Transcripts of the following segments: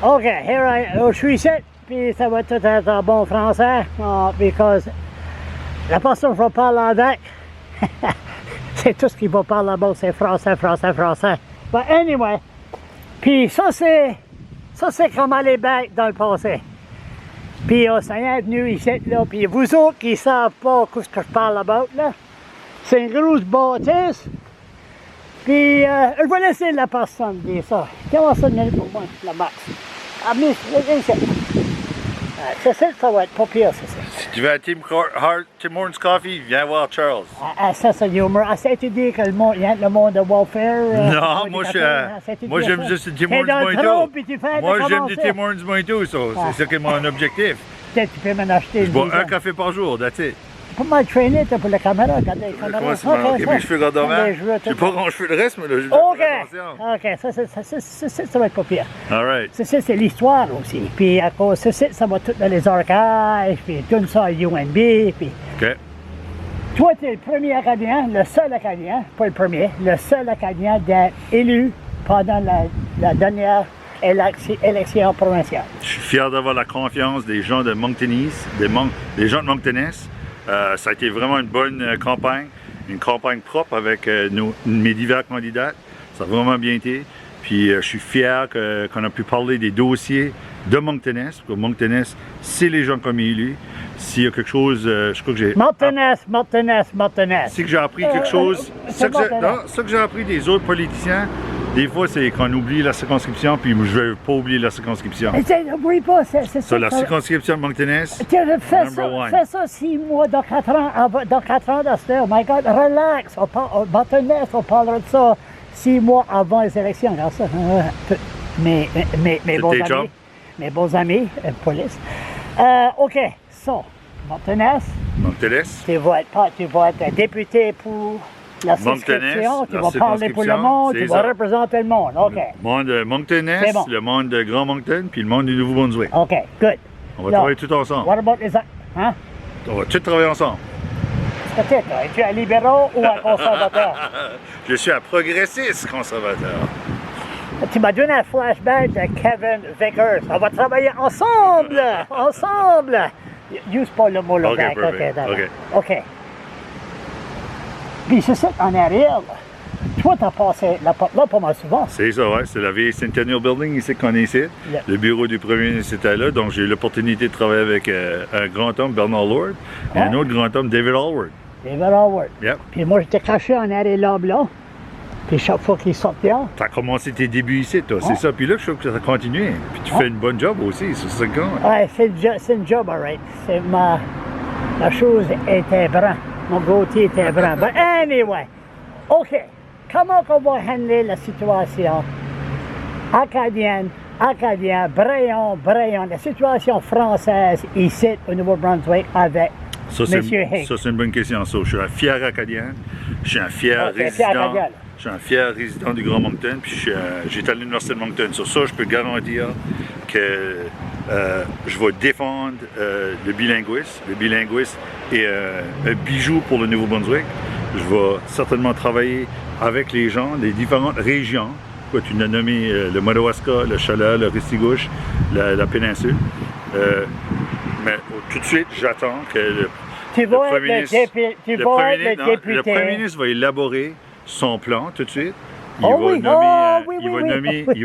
Okay, je suis ici, puis ça va tout être en bon français, because la personne que je vais parler avec, c'est tout ce qu'il va parler là-bas, c'est français. But anyway, puis ça c'est comme aller back dans le passé. Puis ça y est venu ici, là, puis vous autres qui ne savez pas ce que je parle about, là, c'est une grosse bâtisse. Puis, je vais laisser la personne dire ça. Comment ça minutes pour moi, la max? Ah, mais, ça va être pas pire, c'est ça. Si tu vas à Tim Hortons Coffee, viens voir Charles. Ça, c'est l'humour. C'est-tu dire que le monde de welfare... non, moi, j'aime juste Tim Hortons Mojito. Moi, j'aime du Tim Hortons Mojito, c'est ça qui est mon objectif. Peut-être tu peux m'en acheter. Je bois un café par jour, that's it. Pas mal traîné pour la caméra, regardez la caméra. Comment c'est mal? Ok, mes cheveux gardent mal. J'ai pas grand cheveux de reste, mais là, je vais faire attention. Ça va être pas pire. All right. C'est l'histoire aussi. Puis à cause de ça va tout dans les archives, puis tout ça à UNB. Puis... OK. Toi, tu es le premier Acadien, le seul Acadien, pas le premier, le seul Acadien d'être élu pendant la dernière élection provinciale. Je suis fier d'avoir la confiance des gens de Monctonese, des gens de Monctoness. Ça a été vraiment une bonne campagne, une campagne propre avec mes divers candidats. Ça a vraiment bien été. Puis je suis fier qu'on a pu parler des dossiers de Monctoness, parce que Monctoness, c'est les gens comme élus. S'il y a quelque chose, je crois que j'ai... Monctoness. C'est que j'ai appris quelque chose... Ce que j'ai appris des autres politiciens, des fois, c'est qu'on oublie la circonscription, puis je ne vais pas oublier la circonscription. N'oublie pas, c'est ça. La circonscription de Monctoness, fais ça 6 mois, dans 4 ans, oh my God, relax. Monctoness, on parlera de ça 6 mois avant les élections. Regarde ça. Mes bons amis, police. OK, so, Monctoness. Tu vas être député pour... La circonscription, tu vas parler pour le monde, tu vas représenter le monde. OK. Le monde de Monctoness, bon. Le monde de Grand Moncton, puis le monde du Nouveau-Brunswick. OK, good. On va travailler tout ensemble. What about les... Hein? On va tout travailler ensemble. Peut-être. Es-tu un libéral ou un conservateur? Je suis un progressiste conservateur. Tu m'as donné un flashback de Kevin Vickers. On va travailler ensemble! Ensemble! Use pas le mot là. OK. Puis c'est ça en arrière. Toi, t'as passé la porte là pas mal souvent. C'est ça, oui. C'est la vieille Centennial Building ici qu'on est ici. Yeah. Le bureau du premier ministre était là, donc j'ai eu l'opportunité de travailler avec un grand homme, Bernard Lord, et un autre grand homme, David Allward. Yep. Puis moi, j'étais caché en arrière là. Puis chaque fois qu'il sortait... Tu as commencé tes débuts ici, toi. C'est ça. Puis là, je trouve que ça a continué. Puis tu fais une bonne job aussi, sur 5 ans. Oui, c'est une job, all right. La chose était brun. Mon goûter était brun. But anyway, OK. Comment on va handler la situation acadien, Braillon, la situation française ici au Nouveau-Brunswick avec M. Higgs? Ça, c'est une bonne question. Je suis un fier Acadien. Je suis un fier résident. Je suis un fier résident du Grand Moncton. Puis j'étais à l'Université de Moncton. Sur ça, je peux garantir que je vais défendre le bilinguisme. Le bilinguisme est un bijou pour le Nouveau-Brunswick. Je vais certainement travailler avec les gens des différentes régions. Quoi, tu l'as nommé le Madawaska, le Chalet, le Restigouche, la péninsule. Mais tout de suite, j'attends que le Premier ministre va élaborer son plan tout de suite. Il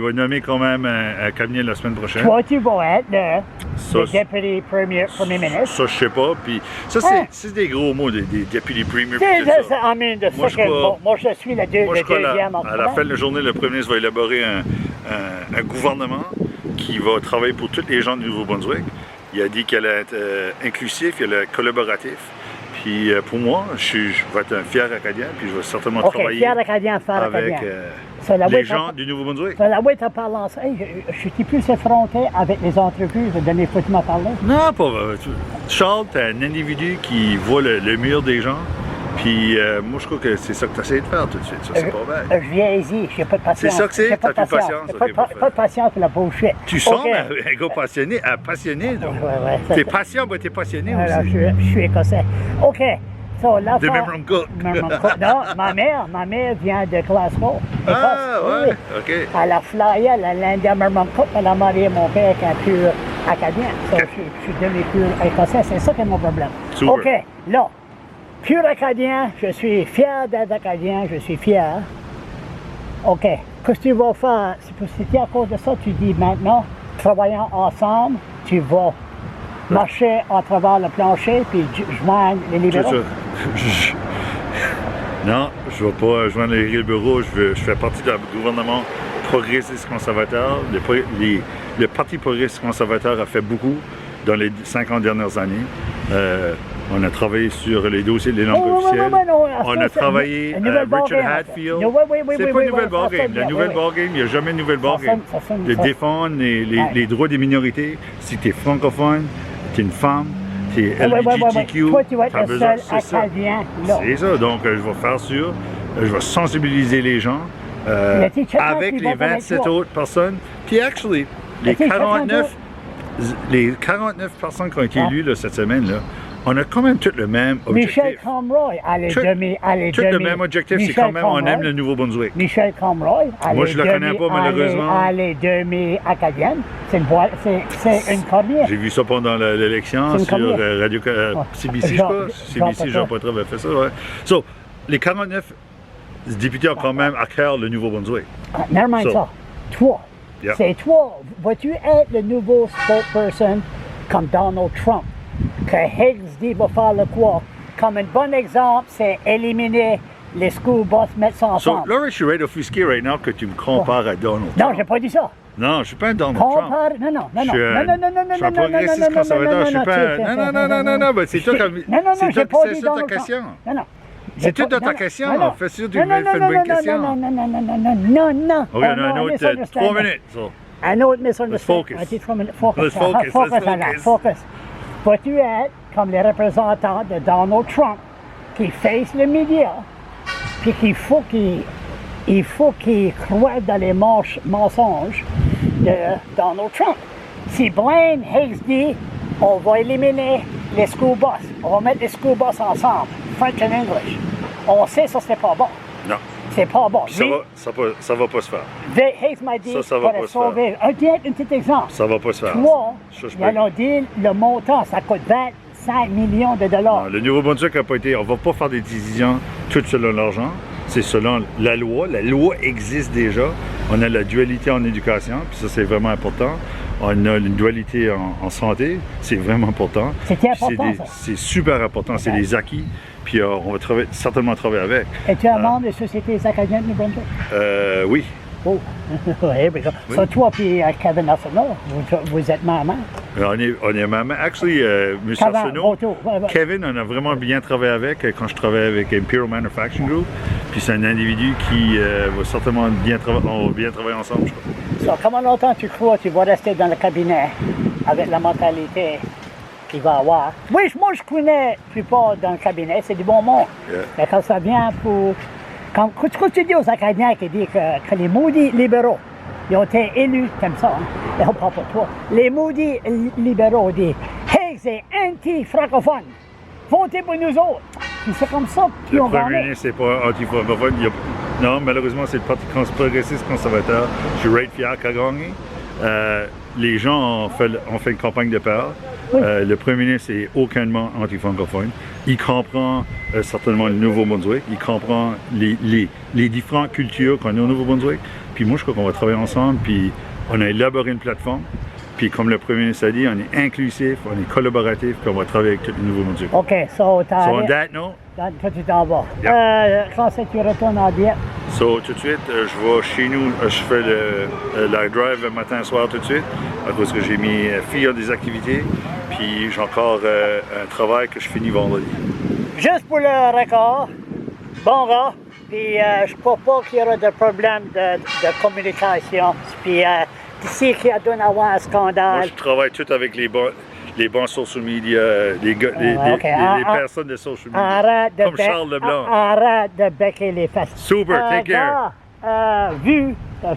va nommer quand même un cabinet la semaine prochaine. Toi, tu vas être le député premier ministre. Ça, je sais pas. Puis ça, c'est des gros mots, des députés premier ministre. Moi, je suis le deuxième. À la fin de la journée, le premier ministre va élaborer un gouvernement qui va travailler pour tous les gens du Nouveau-Brunswick. Il a dit qu'elle allait être inclusif, qu'elle allait être collaboratif. Puis pour moi, je vais être un fier Acadien, puis je vais certainement travailler avec les gens du Nouveau-Brunswick. La way tu parles en ça, je suis plus effronté avec les entreprises de dernière fois que tu m'as parlé. Non, pas vrai. Charles, tu es un individu qui voit le mur des gens. Puis moi, je crois que c'est ça que tu essaies de faire tout de suite. Ça, c'est pas mal. Je viens ici, j'ai pas de patience. C'est ça que c'est? T'as plus de patience? Pas de patience pour la bullshit. Tu sens un gars passionné, donc. Ouais. T'es patient, mais t'es passionné aussi. Je suis écossais. OK. so, là, De Memram Cook. Non, ma mère vient de Glasgow. Ah, Écosse, ouais, OK. Elle a flyé à l'India Memram Cook, elle a marié mon père avec un pur acadien. So, je suis devenu pur écossais, c'est ça qui est mon problème. Super. OK, là, pur acadien, je suis fier d'être acadien, je suis fier. OK, qu'est-ce que tu vas faire? Si tu es à cause de ça, tu dis maintenant, travaillant ensemble, tu vas marcher à travers le plancher puis joindre les libéraux. C'est ça. Non, je ne vais pas joindre les libéraux. Je fais partie du gouvernement progressiste conservateur. Le Parti progressiste conservateur a fait beaucoup dans les 50 dernières années. On a travaillé sur les dossiers des langues officielles. On a travaillé Richard Hadfield. C'est pas une nouvelle ballgame. La nouvelle ballgame, il n'y a jamais une nouvelle ballgame. De défendre les droits des minorités. Si tu es francophone, tu es une femme, tu es LGBTQ, Toi, tu vas être le seul c'est acadien là. C'est ça. Donc, je vais faire sûr. Je vais sensibiliser les gens avec les 27 autres personnes. Puis, actually, les 49 personnes qui ont été élues là, cette semaine, là, on a quand même tout le même objectif. Michel Comroy, Tout le même objectif, c'est quand même on aime le Nouveau-Brunswick. Michel Comroy, Moi, je la connais pas, malheureusement. Elle est demi-acadienne. C'est une cornière. J'ai vu ça pendant l'élection sur Radio CBC, je crois. CBC, Jean Poitras avait fait ça, ouais. So, les 49 députés ont quand même à cœur le Nouveau-Brunswick. Nevermind ça. Toi. Yeah. C'est toi. Vas-tu être le nouveau spokesperson comme Donald Trump? Que Higgs dit va faire le quoi? Comme un bon exemple, c'est éliminer les school bus, mettre ça So, ensemble. là, je suis right offusqué right now que tu me compares à Donald Trump. Non, j'ai pas dit ça. Non, je suis pas un Donald Trump. Non. Je suis un progressiste conservateur. Je suis pas un... Non, mais c'est toi qui... C'est ta question. Non. C'est toute ta question. Fais sûr que tu fais une bonne question. Non. OK, on a un autre 3 minutes. So. Un autre misunderstanding. Focus. Vas-tu être comme les représentants de Donald Trump qui face les médias, puis qu'il faut qu'il croie dans les mensonges de Donald Trump. Si Blaine Higgs dit on va éliminer les school bus, on va mettre les school bus ensemble, French and English, on sait ça c'est pas bon. Non. C'est pas bon. Ça va pas se faire. Higgs m'a dit ça va pas se faire. Un petit exemple. Ça va pas se faire. Toi, ils ont dit le montant, ça coûte 25 millions de dollars. Non, le Nouveau-Brunswick n'a pas été... On va pas faire des décisions toutes selon l'argent. C'est selon la loi. La loi existe déjà. On a la dualité en éducation, puis ça, c'est vraiment important. On a une dualité en santé, c'est vraiment important. C'est important, ça. C'est super important, c'est des acquis. Puis on va certainement travailler avec. Es-tu un membre des Sociétés acadiennes de New Brunswick? Oui. Oh, here we go. Oui. So, toi et Kevin Arsenault, vous êtes maman? On est maman. Actually, M. Arsenault, Kevin, on a vraiment bien travaillé avec quand je travaillais avec Imperial Manufacturing Group. Puis c'est un individu qui va certainement bien travailler ensemble, je crois. So, comment longtemps tu crois que tu vas rester dans le cabinet avec la mentalité qu'il va avoir? Oui, moi je connais la plupart dans le cabinet, c'est du bon monde. Yeah. Mais quand ça vient pour... Quand tu dis aux Acadiens qui disent que les maudits libéraux, ils ont été élus, comme ça, hein? Et on parle pas de toi. Les maudits libéraux disent « Hey, c'est anti-francophone, votez pour nous autres ». Puis c'est comme ça qu'ils ont Le premier gagné. ministre, c'est pas anti-francophone. Non, malheureusement, c'est le Parti progressiste conservateur. Je suis fier qu'il a gagné. Les gens ont fait une campagne de peur. Oui. Le premier ministre est aucunement anti-francophone. Il comprend certainement le Nouveau-Brunswick. Il comprend les différentes cultures qu'on a au Nouveau-Brunswick. Puis moi, je crois qu'on va travailler ensemble. Puis on a élaboré une plateforme. Puis comme le premier ministre a dit, on est inclusif, on est collaboratif, puis on va travailler avec tout le Nouveau-Brunswick. OK, so t'as... So on that note, Toi, tu t'en vas. Yeah. Quand c'est que tu retournes en Dieppe? So, tout de suite, je vais chez nous, je fais la drive matin soir tout de suite, à cause que j'ai mis filles à des activités, puis j'ai encore un travail que je finis vendredi. Juste pour le record, bon gars, puis je crois pas qu'il y aura de problème de communication, puis d'ici qu'il y a dû avoir un scandale. Moi, je travaille tout avec les bons social media, les personnes de social media, comme Charles Leblanc. Arrête de becquer les fesses. Super, take care. Vu. Attends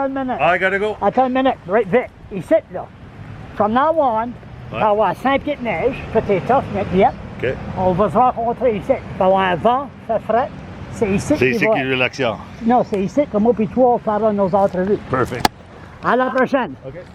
une minute. I gotta go. Attends une minute, right vite. Ici, là. From now on, tu vas avoir 5 pieds de neige, puis t'es tough, mais yep. OK. On va se rencontrer ici. Il va y avoir un vent, ça frais. C'est ici C'est qu'il ici va... qu'il y a l'action. Non, c'est ici que moi et toi, on fera nos entrevues. Perfect. À la prochaine. OK.